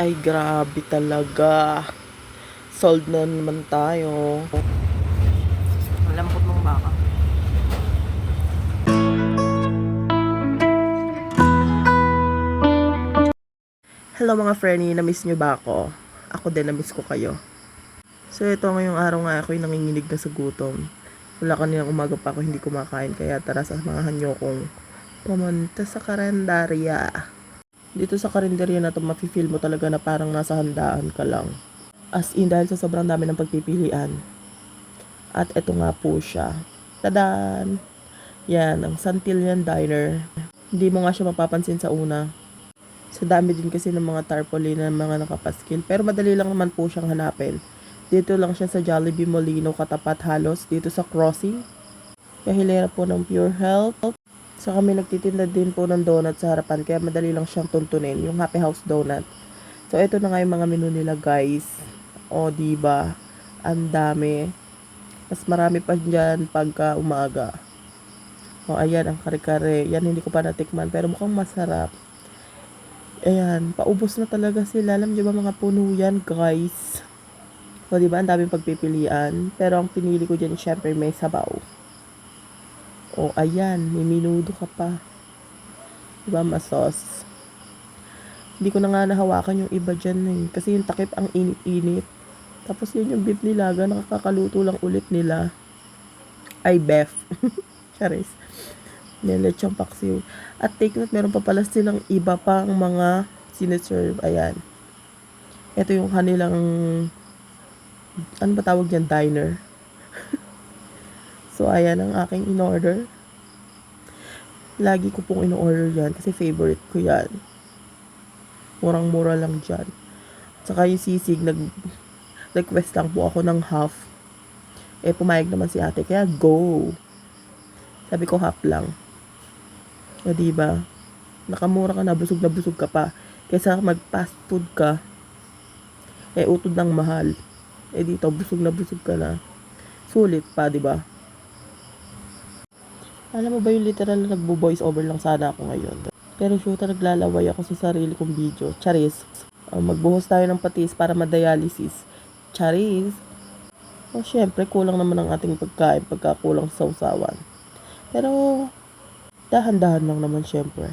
Ay, grabe talaga. Sold na naman tayo. Malambot ng baka. Hello mga friendly, na-miss nyo ba ako? Ako din, na-miss ko kayo. So ito, ngayong araw nga ako'y nanginginig na sa gutom. Wala kaninang umaga pa ako hindi kumakain, kaya tara samahan nyo kong pumunta sa karendarya. Dito sa karinderya na to, mafe-feel mo talaga na parang nasa handaan ka lang. As in, dahil sa sobrang dami ng pagpipilian. At ito nga po siya. Tadan! Yan, ang Santillan Diner. Hindi mo nga siya mapapansin sa una. Sa dami din kasi ng mga tarpaulin na mga nakapaskil. Pero madali lang naman po siyang hanapin. Dito lang siya sa Jollibee Molino, katapat halos. Dito sa crossing. Kahilera po ng Pure Health. So kami nagtitinda din po ng donut sa harapan, kaya madali lang siyang tuntunin, yung Happy House Donut. So ito na nga yung mga menu nila guys. O diba, ang dami. Mas marami pa dyan pagka umaga. O ayan ang kare-kare. Yan hindi ko pa natikman pero mukhang masarap. Ayan, paubos na talaga sila. Alam niyo ba mga puno yan guys. O diba, ang daming pagpipilian. Pero ang pinili ko dyan syempre may sabaw. O, ayan, may minudo ka pa. Diba, masos. Hindi ko na nga nahawakan yung iba dyan eh. Kasi yung takip ang init-init. Tapos yun yung beef nilaga, nakakakaluto lang ulit nila. Ay, beef. Charis. Lechong paksiw. At take note, meron pa pala silang iba pang mga sineserve. Ayan. Ito yung kanilang, ano ba tawag yan? Diner. So, ayan ang aking in-order. Lagi ko pong in-order yan kasi favorite ko yan. Murang-mura lang dyan. Saka yung sisig, nag-request lang po ako ng half. Eh, pumayag naman si ate, kaya go! Sabi ko half lang. O, diba? Nakamura ka na busog ka pa. Kaysa mag-fast food ka, eh, utod ng mahal. Eh, dito, busog ka na. Sulit pa, diba? Alam mo ba yung literal na nagbo-voice over lang sana ako ngayon. Pero shoota, naglalaway ako sa sarili kong video. Charis. Magbuhos tayo ng patis para ma-dialysis. Charis. O syempre, kulang naman ang ating pagkain pagka kulang sa sausawan. Pero, dahan-dahan lang naman syempre.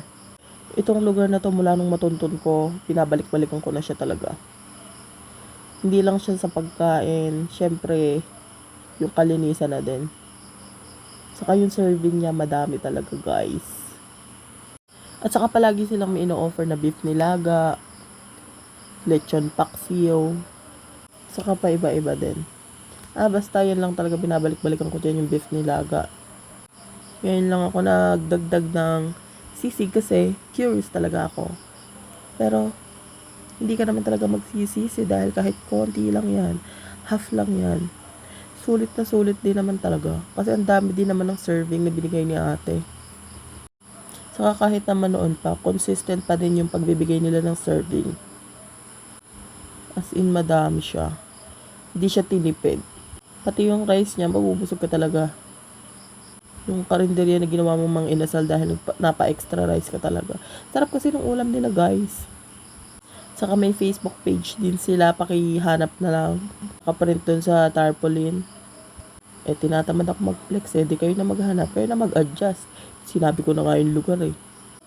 Itong lugar na to mula nung matuntun ko, pinabalik-balikan ko na siya talaga. Hindi lang siya sa pagkain, syempre, yung kalinisan na din. Saka yung serving niya, madami talaga guys. At saka palagi silang may ino-offer na beef nilaga, lechon paksiw, saka pa iba-iba din. Basta yun lang talaga binabalik-balikan ko dyan yung beef nilaga. Ngayon lang ako nagdagdag ng sisig kasi curious talaga ako. Pero, hindi ka naman talaga magsisisi dahil kahit konti lang yan, half lang yan. Sulit na sulit din naman talaga. Kasi ang dami din naman ng serving na binigay ni ate. Saka kahit naman noon pa, consistent pa din yung pagbibigay nila ng serving. As in, madami siya. Hindi siya tinipid. Pati yung rice niya, mabubusog ka talaga. Yung karinderya na ginawa mong mang inasal dahil napa-extra rice ka talaga. Sarap kasi ng ulam nila guys. Saka may Facebook page din sila, pakihanap na lang. Nakaprint dun sa tarpaulin. Eh, tinatamad ako mag-flex eh. Di kayo na maghanap, kayo na mag-adjust. Sinabi ko na nga yung lugar eh.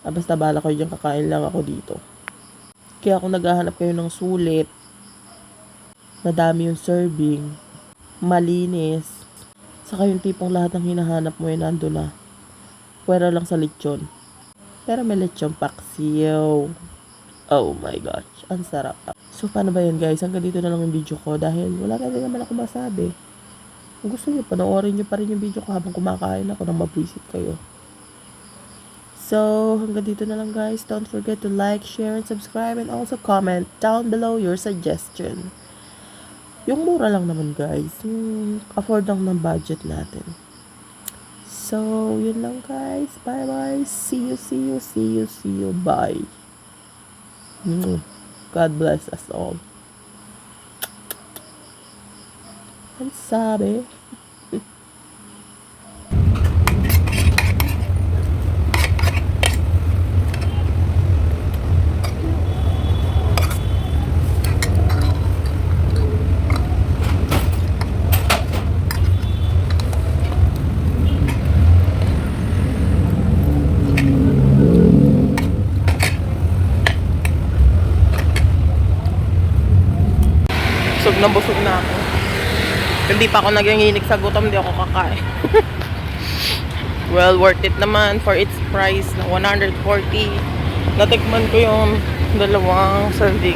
Basta bala kayo dyan, kakain lang ako dito. Kaya kung naghahanap kayo ng sulit, madami yung serving, malinis, saka yung tipong lahat ng hinahanap mo eh, nando na. Pwera lang sa lechon. Pero may lechon paksiw. Oh my gosh, ang sarap. So, paano ba yan guys? Hanggang dito na lang yung video ko dahil wala na din naman ako masabi. Kung gusto nyo, panoorin nyo pa rin yung video ko habang kumakain ako nang mabwisit kayo. So, hanggang dito na lang guys. Don't forget to like, share, and subscribe and also comment down below your suggestion. Yung mura lang naman guys. Yung afford lang ng budget natin. So, yun lang guys. Bye-bye. See you. Bye. God bless us all. Ang sabi. na busog na ako. Hindi pa ako naganginig sa gutom, hindi ako kakain. Well, worth it naman for its price na 140. Natikman ko yung dalawang serving.